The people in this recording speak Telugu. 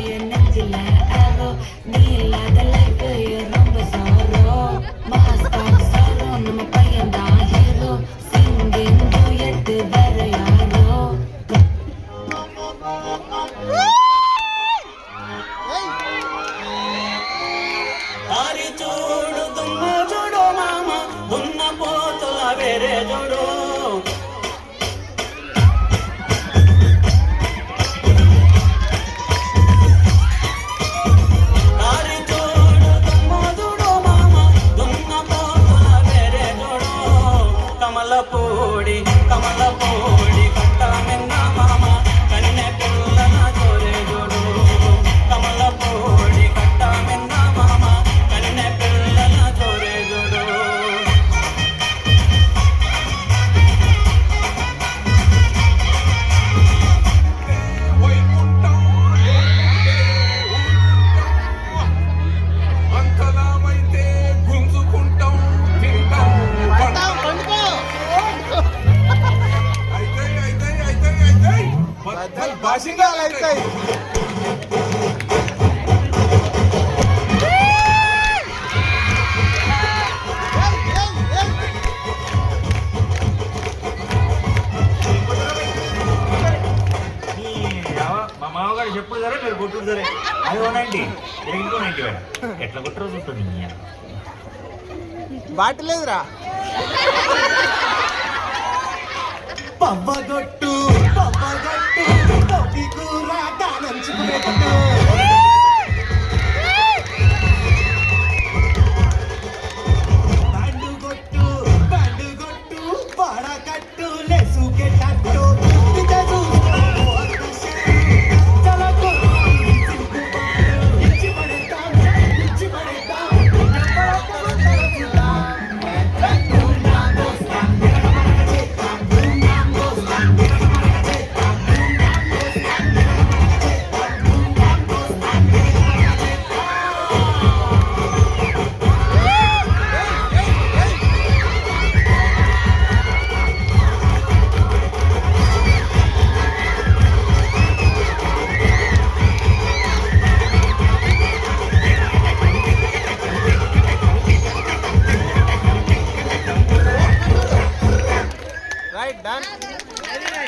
என் நெஞ்சில arrow. நீ இல்லாத life ரொம்ப sorrow. Master sorrow, நம்ம பையன்தான் hero. Singing duet வேற யாரோ. దారి చూడు దుమ్మ చూడు మామ దున్న పోతుల వేరే చూడు దారి చూడు దుమ్మ చూడు మామ దున్న పోతుల వేరే చూడు కమలపూడి కట్ట మిన్న మామ కన్నె పిల్లల జోరే చూడు కమలపూడి కట్ట మిన్న మామ కన్నె పిల్లల జోరే చూడు అంతలామైతే గుంజుకుంటాం తింటాం అయితే బద్దలు భాషింగాలు అవుతాయి. మా మామగారు చెప్పుడు సరే మీరు కొట్టుడు సరే అది 190 ఇంకో 90 ఎట్లా కొట్టు రోజు ఉంటుంది బాటలేదురా పవ్వగొట్టు కూర దానంచుకునేట్టు